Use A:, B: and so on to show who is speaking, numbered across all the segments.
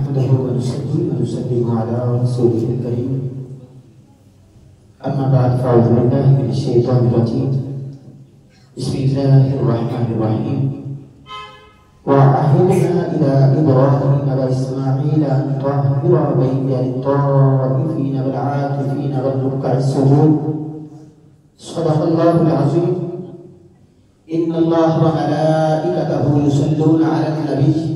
A: نحمده ونصلي ونسلم على رسوله الكريم أما بعد فأعوذ بالله من الشيطان الرجيم بسم الله الرحمن الرحيم وعهدنا إلى إبراهيم وإسماعيل أن طهر بيتي للطائفين والعاكفين والركع السجود صدق الله العظيم إن الله وملائكته يصلون على النبي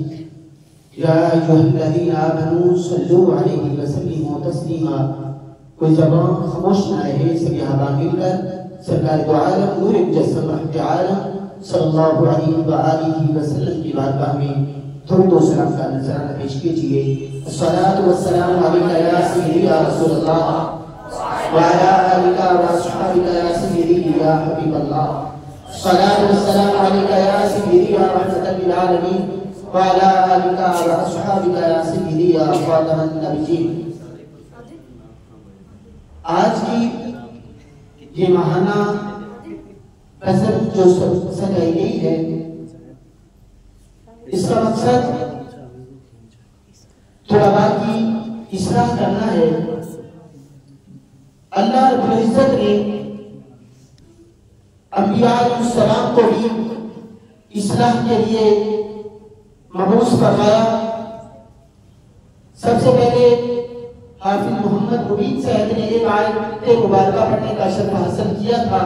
A: يا أيها الذين آمنوا صلوا عليه وسلموا تسليما کوئی زبان خاموش نہ رہے سبھی احباب مل کر سرکار دو عالم نور مجسم رحمت عالم صلی اللہ علیہ وآلہ وسلم کی بارگاہ میں درود و سلام کا نذرانہ پیش کیجیے الصلاۃ والسلام علیک یا سیدی یا رسول اللہ وعلی آلک واصحابک یا سیدی یا حبیب اللہ الصلاۃ والسلام علیک یا سیدی یا رحمت للعالمین وعلی آلک واصحابک یا سیدی یا خاتم النبیین۔ آج کی یہ ماہانہ غزل جو سجائی گئی ہے اس کا مقصد طلباء کی اصلاح کرنا ہے۔ اللہ رب العزت نے انبیاء علیہ السلام کو بھی اصلاح کے لیے مبعوث فرمایا۔ سب سے پہلے حافظ محمد مبین صاحب نے ایک آیت مبارکہ پڑھنے کا شرف حاصل کیا تھا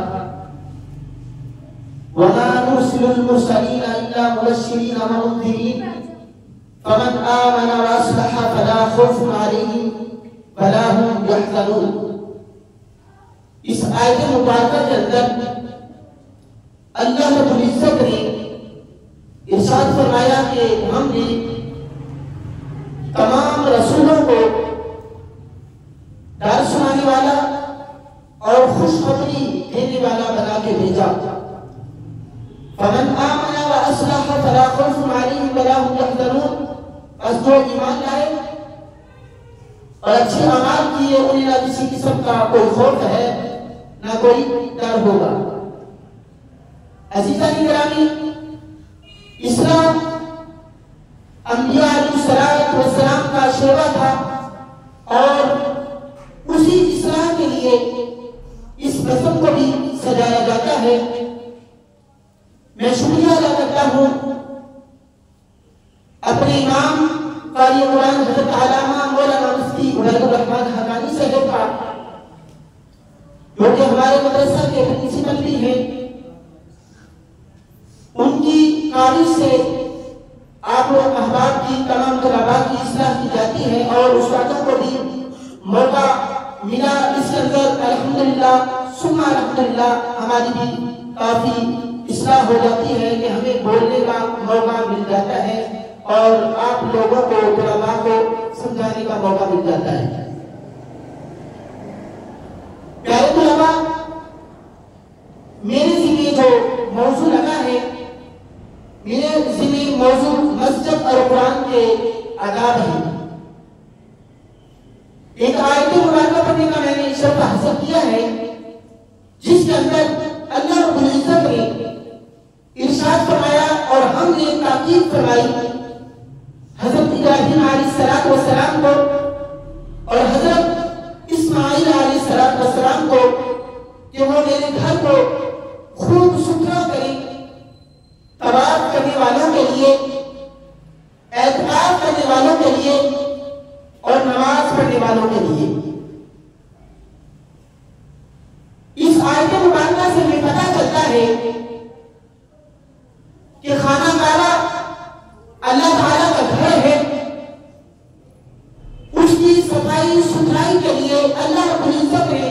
A: وَمَا نُرْسِلُ الْمُرْسَلِينَ إِلَّا مُبَشِّرِينَ وَمُنذِرِينَ فَمَنْ آمَنَ وَأَصْلَحَ فَلَا خَوْفٌ عَلَيْهِمْ وَلَا هُمْ يَحْزَنُونَ۔ اس آیت مبارکہ کے اندر اللہ رب العزت نے ارشاد فرمایا کہ ہم نے تمام رسولوں کو ڈر سنانے والا اور خوشخبری دینے والا بنا کے بھیجا۔ فمن آمن واصلح فلا خوف علیہم ولا هم يحزنون، بس جو ایمان لائے اور اچھے اعمال کیے انہیں نہ کسی قسم کا کوئی خوف ہے نہ کوئی ڈر ہوگا۔ عزیزان گرامی، اسلام انبیاء علیہ السلام کا شعبہ تھا اور اسی اصلاح کے لیے اس رسم کو بھی سجایا جاتا ہے۔ میں شکریہ ادا کرتا ہوں اپنے امام قاری قرآن حضرت علامہ مولانا مفتی عبید الرحمن حقانی صاحب کا، جو کہ ہمارے مدرسہ کے پرنسپل بھی ہیں۔ ان کی کاوش سے آپ لوگ احباب کی تمام طلباء کی اصلاح کی جاتی ہے اور استادوں کو بھی موقع ملا۔ اس کے اندر الحمدللہ ثم الحمدللہ ہماری بھی کافی اصلاح ہو جاتی ہے کہ ہمیں بولنے کا موقع مل جاتا ہے اور آپ لوگوں کو طلباء کو سمجھانے کا موقع مل جاتا ہے۔ پیارے طلباء، میرے ذمہ جو موضوع لگا ہے، میرے ذمہ موضوع مسجد اور قرآن کے آداب ہیں۔ ایک آیت مبارکہ پڑھنے کا میں نے شرف حاصل کیا ہے جس کے اندر اللہ رب العزت نے ارشاد فرمایا اور ہم نے تاکید فرمائی حضرت ابراہیم علیہ السلام کو اور حضرت اسماعیل علیہ السلام کو کہ وہ میرے گھر کو خوب ستھرا کریں، طواف کرنے والوں کے لیے، اعتکاف کرنے والوں کے لیے اور نماز پڑھنے والوں کے لیے۔ اس آیت مبارکہ سے ہمیں پتہ چلتا ہے کہ خانہ کعبہ اللہ تعالیٰ کا گھر ہے، اس کی صفائی ستھرائی کے لیے اللہ رب العزت نے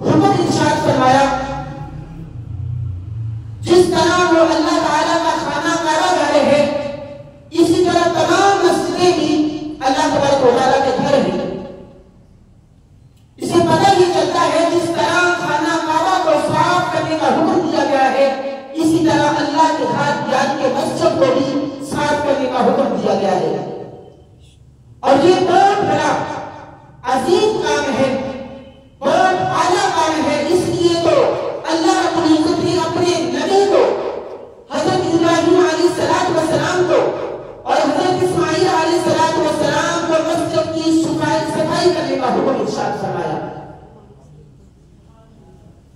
A: حکم ارشاد فرمایا۔ جس طرح وہ اللہ تعالیٰ کا خانہ کعبہ گھر ہے، اسی طرح تمام مسجدیں بھی اللہ تبارک و تعالیٰ کے گھر ہیں۔ اسے پتہ یہ چلتا ہے جس طرح خانہ کعبہ کو صاف کرنے کا حکم دیا گیا ہے، اسی طرح اللہ کے گھر یعنی کہ مسجد کو بھی صاف کرنے کا حکم دیا گیا ہے۔ اور یہ بہت بڑا عظیم کام ہے، بہت اعلیٰ کام ہے۔ اس لیے تو اللہ رب العزت نے اپنے نبی کو حضرت ابراہیم علیہ السلام کو اور حضرت اسماعیل صفائی کرنے کا حکم ارشاد فرمایا.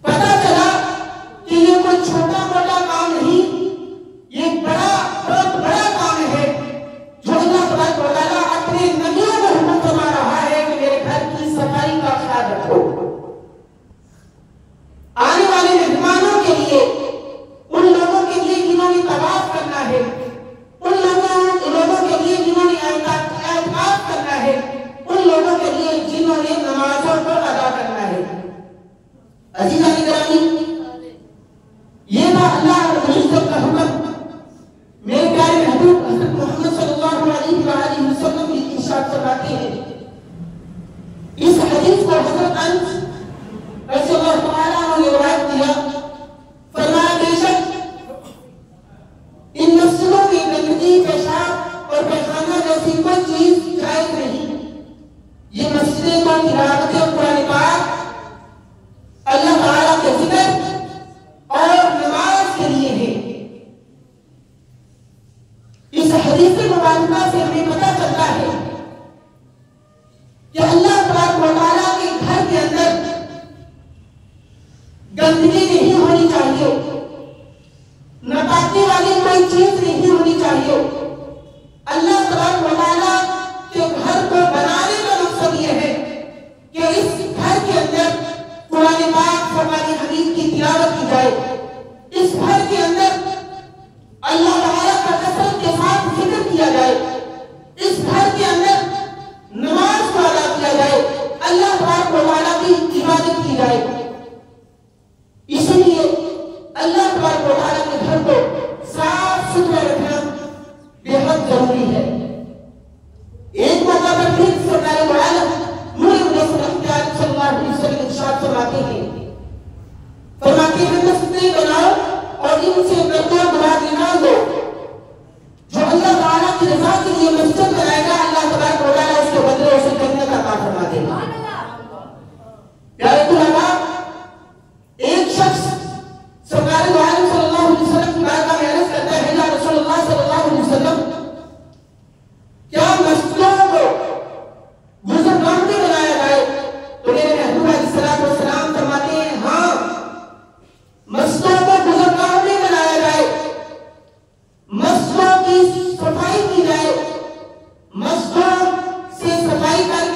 A: پتا چلا کہ یہ کوئی چھوٹا موٹا کام نہیں، یہ بہت بڑا کام ہے جو اللہ تبارک و تعالیٰ اپنے نبیوں کو حکم فرما رہا ہے کہ میرے گھر کی صفائی کا خیال رکھو. آنے والے مہمانوں کے لیے، ان لوگوں کے لیے جنہوں نے طواف کرنا ہے، ان لوگوں کے لیے جنہوں نے اعتکاف کرنا ہے، ان لوگوں کے لیے جنہوں نے نمازوں کو ادا کرنا ہے. عزیزان گرامی، یہ تھا اللہ رب العزت کا حکم. میرے پیارے محبوب حضرت محمد صلی اللہ علیہ وآلہ وسلم بھی ارشاد فرماتے ہیں. اس حدیث کو حضرت انس رضی اللہ تعالیٰ عنہ نے روایت کیا. فرمایا بے شک ان مسجدوں میں گندگی، پیشاب اور پیخانہ جیسی کوئی چیز جائز نہیں. یہ مسجدیں تو تلاوت قرآن پاک، اللہ تعالیٰ کے ذکر اور نماز کے لیے ہے. اس حدیث مبارکہ سے ہمیں پتہ چلتا ہے کہ اللہ تبارک و تعالیٰ کے گھر کے اندر گندگی نہیں ہونی چاہیے، ناپاکی والی کوئی چیز نہیں ہونی چاہیے. اللہ تبارک و تعالیٰ کے گھر کو بنانے کا مقصد یہ ہے کہ اس گھر کے اندر قرآن پاک، فرمان حبیب کی تلاوت کی جائے. اس گھر کے اندر اللہ تعالیٰ کا کثرت کے ساتھ ذکر کیا جائے. اس گھر کے اندر نماز کو ادا کیا جائے، اللہ تبارک و تعالیٰ کی عبادت کی جائے. اس لیے اللہ تبارک و تعالیٰ کے گھر کو صاف ستھرا رکھنا بے حد ضروری ہے. ایک موقع پر پھر سرکار دو عالم نور مصطفیٰ صلی اللہ علیہ وسلم ارشاد فرماتے ہیں مسجدیں بناؤ اور ان سے بردار مراد نکال دو. جو اللہ تعالیٰ کی رضا کے لیے مسجد بنائے گا، اللہ تبارک و تعالیٰ اس کے بدلے اسے جنت عطا فرما دے گا. پیارے طلباء، ایک شخص سرکار دو عالم صلی اللہ علیہ وسلم کی بارگاہ میں عرض کرتا ہے، یا رسول اللہ صلی اللہ علیہ وسلم، کیا مسجدوں کو گزرگاہ میں بنایا جائے؟ تو میرے محبوب علیہ السلام فرماتے ہیں، ہاں، مسجدوں کو گزرگاہ میں بنایا جائے، مسجدوں کی صفائی کی جائے، مسجدوں سے صفائی کر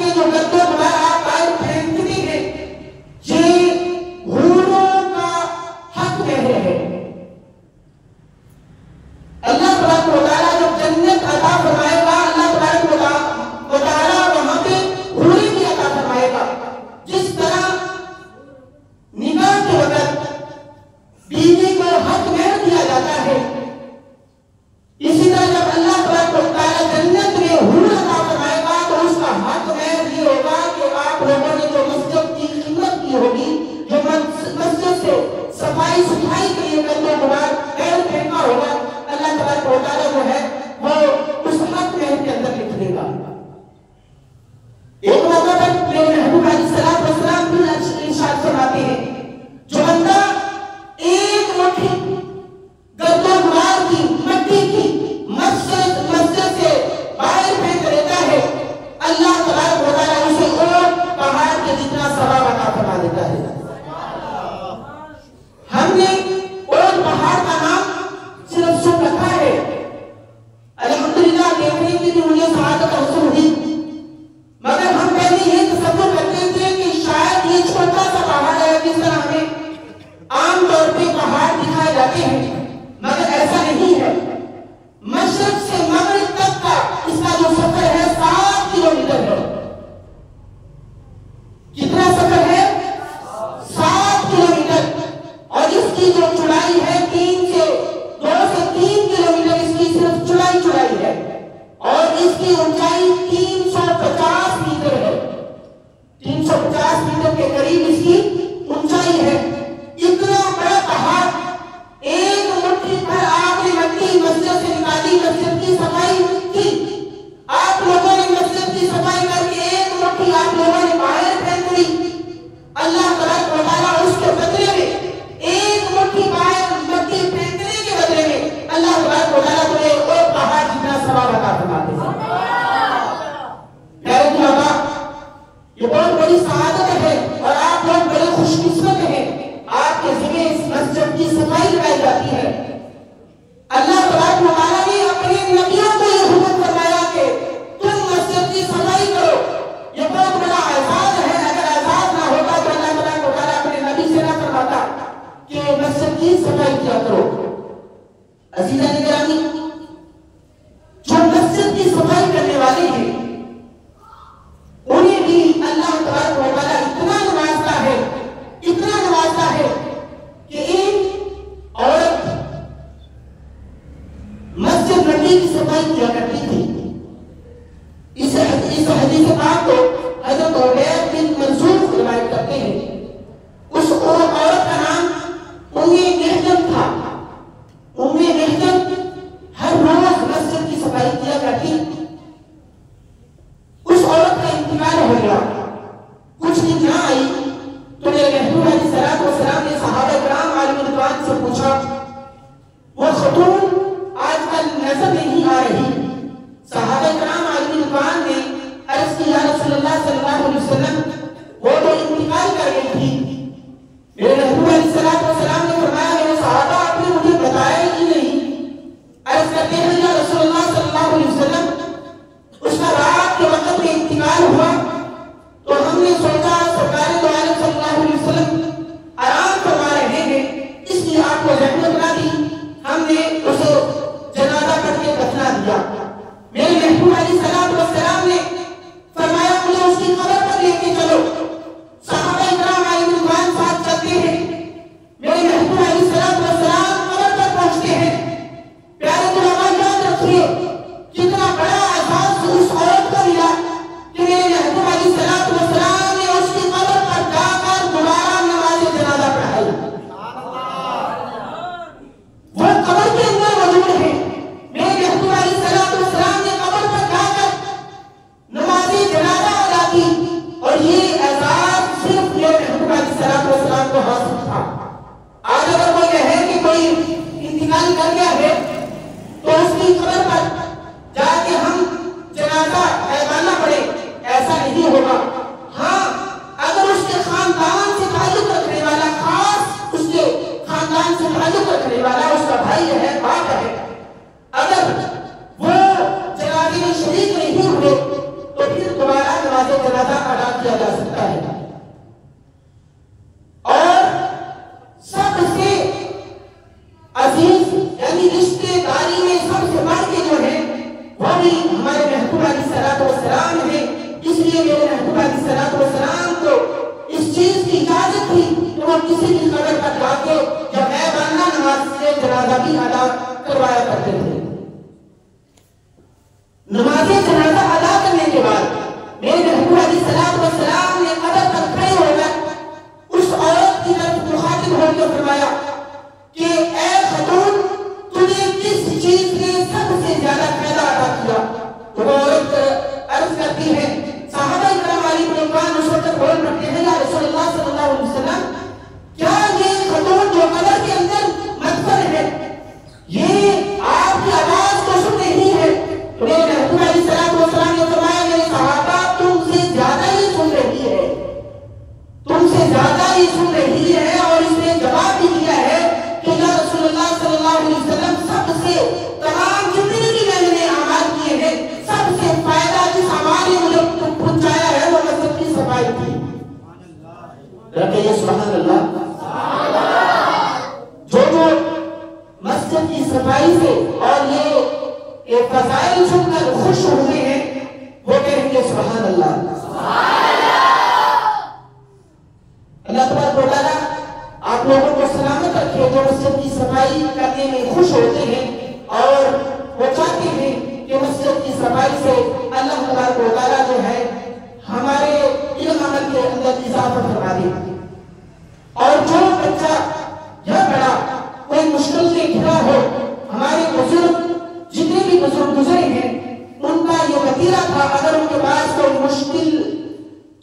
A: صفائی کیا کرو۔ عزیزان گرامی، جو مسجد کی صفائی کرنے والے ہیں انہیں بھی اللہ تبارک و تعالیٰ اتنا نوازتا ہے کہ ایک عورت مسجد نبی کی صفائی کیا کرتی تھی۔ اس حدیث پاک کو حضرت عبید بن منصور روایت کرتے ہیں۔ اس عورت کا نام محجن تھا۔ محجن ہر روز مسجد کی صفائی کیا کرتی۔ اس عورت کا انتقال ہو گیا، کچھ دن نہ آئی تو میرے محبوب علیہ الصلوۃ والسلام نے صحابہ کرام عالم رضوان سے پوچھا، وہ خاتون آج کل نظر نہیں آ رہی۔ صحابہ کرام عالم رضوان نے عرض کی، یا رسول اللہ صلی اللہ علیہ وسلم، وہ تو انتقال کر گئی تھی۔ میرے محبوب علیہ الصلوۃ والسلام نے فرمایا، میرے صحابہ آپ نے مجھے بتایا ہی نہیں۔ عرض کرتے ہیں، یا رسول اللہ صلی اللہ علیہ وسلم، اس کا رات کے وقت میں انتقال ہوا تو ہم نے سوچا سرکار دو عالم صلی اللہ علیہ وسلم آرام فرما رہے ہیں، اس لیے آپ کو زحمت نہ دی، ہم نے اسے جنازہ کر کے دفنا دیا۔ میرے محبوب علیہ الصلوۃ والسلام نے فرمایا، مجھے اس کی قبر پر لے کے چلو۔ صحابہ کرام علیہ رضوان ساتھ چلتے ہیں۔ میرے محبوب علیہ الصلوۃ والسلام قبر پر پہنچتے ہیں۔ پیارے علماء یاد رکھیے کتنا بڑا احساس اس عورت کو ملا کہ میرے محبوب علیہ الصلوۃ والسلام نے اس کی قبر پر جا کر دوبارہ نماز جنازہ پڑھائی۔ وہ قبر کے اندر موجود ہے۔ میرے محبوب علیہ الصلوۃ والسلام نے قبر پر جا کر نماز جنازہ ادا کی، اور یہ احساس صرف میرے محبوب علیہ الصلوۃ والسلام کو حاصل تھا۔ آج اگر کوئی کہے کہ کوئی انتقال کر گیا ہے تو اس کی قبر پر جا کے ہم جنازہ پہچانا پڑے، ایسا نہیں ہوگا۔ ہاں، اگر اس کے خاندان سے تعلق رکھنے والا، خاص اس کے خاندان سے تعلق رکھنے والا اس کا بھائی ہے، باپ ہے، اگر وہ جنازے میں شریک نہیں ہوئے تو پھر دوبارہ نماز جنازہ ادا کیا جا سکتا ہے۔ اور سب سے عزیز یعنی رشتے داری میں سب سے بڑھ کے جو ہے وہ بھی ہمارے محبوب علیہ الصلوۃ والسلام ہے۔ اس لیے میرے محبوب علیہ الصلوۃ والسلام کو اس چیز کی اجازت تھی کہ وہ کسی کی قبر پر جا کے جب غائبانہ نماز سے جنازہ بھی ادا کروایا کرتے تھے۔ نماز جنازہ ادا کرنے کے بعد میرے محبوب علیہ الصلوۃ والسلام نے قبر پر کھڑے ہو کر اس عورت کی طرف مخاطب ہو کے فرمایا کہ اے خاتون، تجھے کس چیز نے سب سے زیادہ فائدہ عطا کیا؟ تو وہ عورت عرض کرتی ہے، صحابہ کرام علیہ رضوان اس وقت بول پڑتے ہیں، یا رسول اللہ صلی اللہ علیہ وسلم، کیا یہ خاتون جو قبر کے اندر مدفن ہے یہ آپ کی آواز تو سن رہی ہے؟ تو میرے محبوب علیہ الصلوۃ والسلام نے فرمایا، میرے صحابہ تم سے زیادہ ہی سن رہی ہے، تم سے زیادہ ہی سن رہی ہے۔ اور اس نے جواب بھی دیا ہے کہ یا رسول اللہ صلی اللہ علیہ وسلم، سب سے تمام جتنے بھی میں نے اعمال کیے ہیں سب سے فائدہ جس عمل نے مجھے پہنچایا ہے وہ مسجد کی صفائی تھی۔ سبحان اللہ۔ جو مسجد کی صفائی سے اور یہ فضائل سن کر خوش ہوئے ہیں وہ کہیں گے سبحان اللہ۔ اللہ تبارک و تعالیٰ آپ لوگوں کو سلامت رکھے جو مسجد کی صفائی کرنے میں خوش ہوتے ہیں اور وہ چاہتے ہیں کہ مسجد کی صفائی سے اللہ تبارک و تعالیٰ جو ہے ہمارے علم عمل کے اندر اضافہ فرما دے۔ اور جو بچہ یا بڑا کوئی مشکل سے گھرا ہو، ہمارے بزرگ جتنے بھی بزرگ گزرے ہیں ان کا یہ وتیرہ تھا، اگر ان کے پاس کوئی مشکل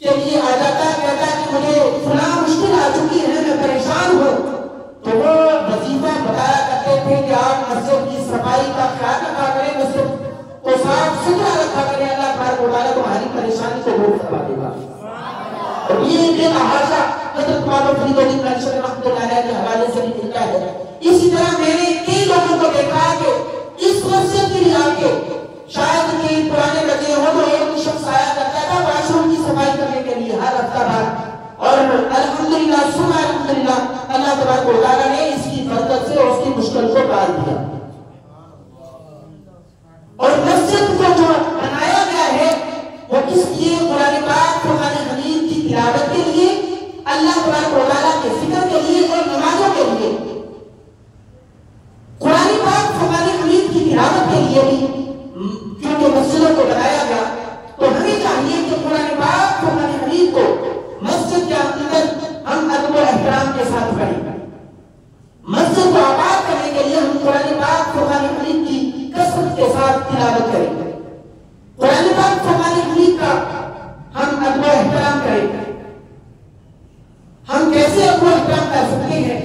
A: کے لیے آ جاتا کہتا کہ مجھے فلاں مشکل آ چکی ہے، میں پریشان ہوں، تو وہ وظیفہ بتایا کرتے تھے کہ آپ مسجد کی صفائی کا خیال رکھا کریں، مسجد کو صاف ستھرا رکھا کریں، اللہ تبارک و تعالیٰ تمہاری پریشانی کو دور کروا دے گا۔ اور یہ بے تحاشا حضرت مولانا فرید الدین رشید رحمۃ اللہ علیہ کے حوالے سے بھی ملتا ہے۔ اسی طرح میں نے کئی لوگوں کو دیکھا کہ اس مسجد کے لیے آ کے شاید کہ پرانے لگے ہوں تو ایک شخص آیا کرتا تھا واش روم کی صفائی کرنے کے لیے ہر ہفتہ بعد، اور الحمدللہ سبحان الحمدللہ اللہ تبارک و تعالیٰ نے اس کی برکت سے اس کی مشکل کو ٹال دیا. اور مسجد کو جو بنایا گیا ہے وہ کس لیے؟ قرآن پاک فرقان حمید کی تلاوت کے لیے، اللہ تبارک و تعالیٰ کے ذکر کے لیے اور نمازوں کے لیے. قرآن پاک فرقان حمید کی تلاوت کے لیے بھی کیونکہ مسجدوں کو بنایا گیا، تو ہمیں چاہیے کہ قرآن پاک فرقان حمید کو مسجد کے اندر ہم ادب و احترام کے ساتھ پڑھیں. مسجد کو آباد کرنے کے لیے ہم قرآن پاک فرقان حمید کی کثرت کے ساتھ تلاوت کریں. قرآن پاک فرقان حمید کا ہم ادب و احترام کریں. ہم کیسے ادب و احترام کر سکتے ہیں؟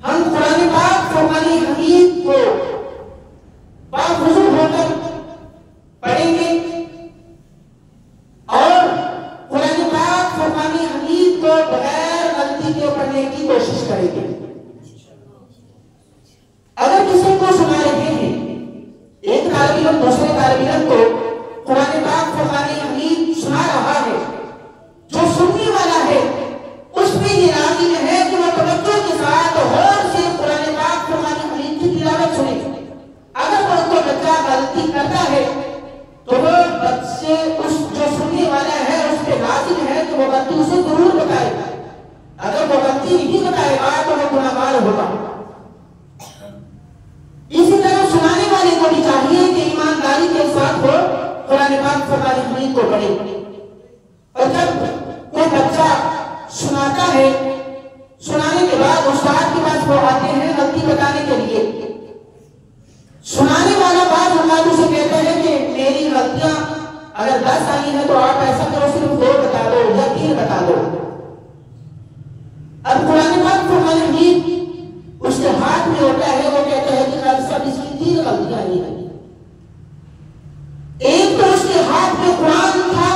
A: ہم قرآن پاک فرقان حمید کو باوضو ہو کر پڑھیں گے اور قرآن پاک فرقان حمید کو بغیر غلطی کے پڑھنے کی کوشش کریں گے. اگر کسی کو سنا رہے ہیں، ایک طالب علم دوسرے طالب علم کو قرآن پاک فرقان حمید سنا رہا ہے، جو سننے والا ہے اس میں یہ لازم ہے کہ وہ توجہ کے ساتھ غور سے قرآن پاک فرقان حمید کی تلاوت سنے. اگر کوئی بچہ غلطی کرتا ہے تو وہ بچے اس جو سننے والا ہے اس پہ لازم ہے کہ وہ غلطی اسے ضرور بتائے. اگر وہ غلطی نہیں بتائے گا تو وہ گناہگار ہوگا. اسی طرح سنانے والے کو بھی چاہیے کہ ایمانداری کے ساتھ وہ قرآن پاک فرقان حمید کو پڑھے. اور جب کوئی بچہ سناتا ہے، سنانے کے بعد استاد کے پاس وہ آتے ہیں غلطی بتانے کے لیے. سنانے والا بعض اوقات اسے کہتے ہیں کہ میری غلطیاں اگر 10 آئی ہیں تو آپ ایسا کرو صرف 2 بتا دو یا 3 بتا دو. اب قرآن پاک فرقان حمید اس کے ہاتھ میں ہوتا ہے، وہ کہتا ہے کہ سب اس کی 3 غلطیاں آئی ہیں. ایک تو اس کے ہاتھ میں قرآن تھا،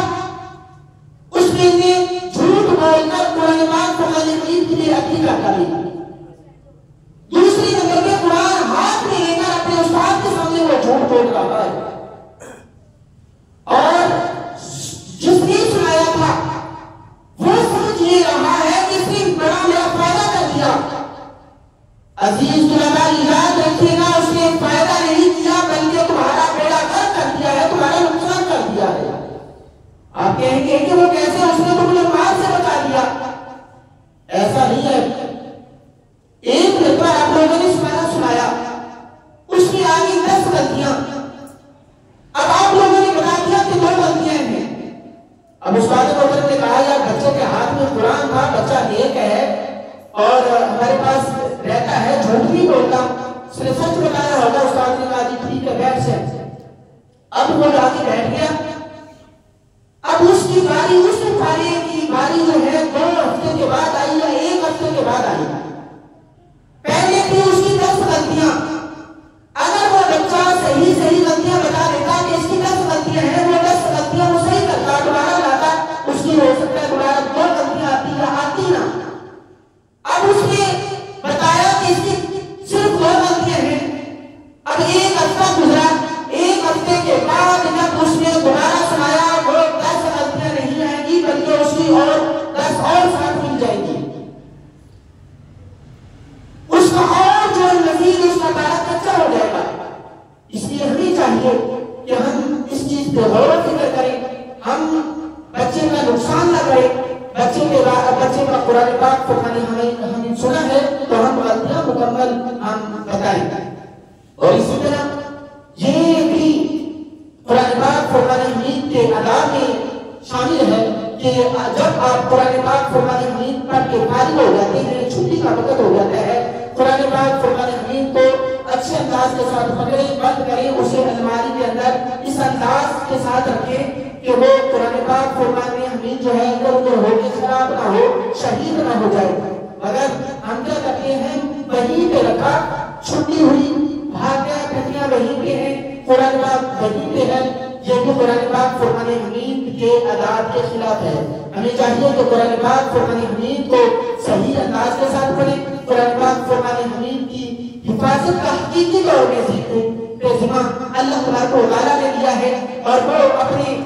A: اس میں نے جھوٹ بول کر قرآن پاک فرقان حمید کے لیے عقیدہ کر لی. دوسری نمبر پہ قرآن ہاتھ میں لے کر اپنے استاد کے سامنے وہ جھوٹ بول رہا ہے، اور جس نے سنایا تھا وہ سمجھ یہ رہا ہے کہ صرف بڑا میرا فائدہ کر دیا. عزیز طلباء یاد رکھیے گا، اس نے فائدہ نہیں کیا بلکہ تمہارا بیڑا غرق کر دیا ہے، تمہارا نقصان کر دیا ہے. آپ کہیں گے کہ وہ کیسے؟ اس نے تمہیں مار سے بچا دیا. ایسا نہیں ہے. ایک مرتبہ آپ لوگوں نے سنایا، اس میں آگے 10 غلطیاں. اب آپ لوگوں نے بتا دیا کہ 2 غلطیاں ہیں. اب استاد محترم نے کہا یار بچے کے ہاتھ میں قرآن تھا، بچہ نیک ہے اور ہمارے پاس رہتا ہے، جھوٹ نہیں بولتا، صرف سچ بتایا ہوگا. استاد نے کہا جی ٹھیک ہے بیٹھ سے. اب وہ جا کے بیٹھ گیا. اب اس کی باری، اس پارے کی باری جو ہے 2 ہفتے کے بعد آئی یا 1 ہفتے کے بعد آئی. پہلے بھی اس کی 10 غلطیاں. اگر وہ بچہ صحیح غلطیاں بتا دیتا کہ اس کی 10 غلطیاں ہیں، وہ 10 غلطیاں وہ صحیح کرتا، دوبارہ لاتا، اس کی ہو سکتا ہے دوبارہ 2 غلطیاں آتی یا آتی نہ. اب اس نے بتایا کہ اس کی صرف 2 غلطیاں ہیں. اب 1 ہفتہ گزرا، 1 ہفتے کے بعد جب اس نے دوبارہ سنایا وہ 10 غلطیاں نہیں آئیں گی بلکہ اس کی اور 10 اور ساتھ مل جائیں گی. اس کا اور جو مزید اس کا پارا کچا ہو جائے گا. اس لیے ہمیں چاہیے کہ ہم اس چیز پہ غور و فکر کریں، ہم بچے کا نقصان نہ کریں. بچے کا قرآن پاک فرقان حمید سنا ہے تو ہم غلطیاں مکمل ہم بتائیں. اور اسی طرح یہ بھی قرآن پاک فرقان حمید کے آداب میں شامل ہے کہ جب آپ قرآن پاک فرقان حمید پڑھ کے فارغ ہو جاتے ہیں، چھٹی کا وقت ہو جاتا ہے، قرآن پاک فرقان حمید کو اچھے انداز کے ساتھ پکڑیں، بند کریں، اسے الماری کے اندر اس انداز کے ساتھ رکھیں کہ وہ قرآن پاک فرقان حمید جو ہے ادھر ادھر ہو کے خراب نہ ہو، شہید نہ ہو جائے. مگر ہم کیا کرتے ہیں؟ وہیں پہ رکھا، چھٹی ہوئی، بھاگ گیا، پھٹیاں وہیں پہ ہیں، قرآن پاک وہیں پہ ہے. یہ بھی قرآن پاک فرقان حمید کے آداب کے خلاف ہے. ہمیں چاہیے کہ قرآن پاک فرقان حمید کو صحیح انداز کے ساتھ پڑھیں. قرآن پاک فرقان حمید کی حفاظت کا حقیقی طور پہ ذمہ اللہ تبارک و تعالیٰ نے لیا ہے، اور وہ اپنے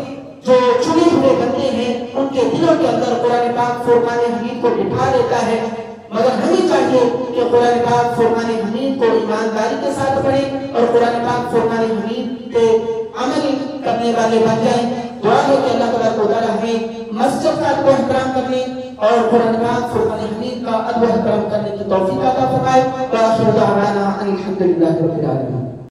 A: جو چنے ہوئے بندے ہیں ان کے دلوں کے اندر قرآن پاک فرقان حمید کو بٹھا دیتا ہے. مگر ہمیں چاہیے کہ قرآن پاک فرقان حمید کو ایمانداری کے ساتھ پڑھیں اور قرآن پاک فرقان حمید پہ عمل کرنے والے بن جائیں. دعا ہے کہ اللہ تعالیٰ کو تعالیٰ ہمیں مسجد کا ادب و احترام کرنے اور قرآن پاک فرقان حمید کا ادب و احترام کرنے کی توفیق عطا فرمائے. وآخر دعوانا ان الحمد للہ رب العالمین.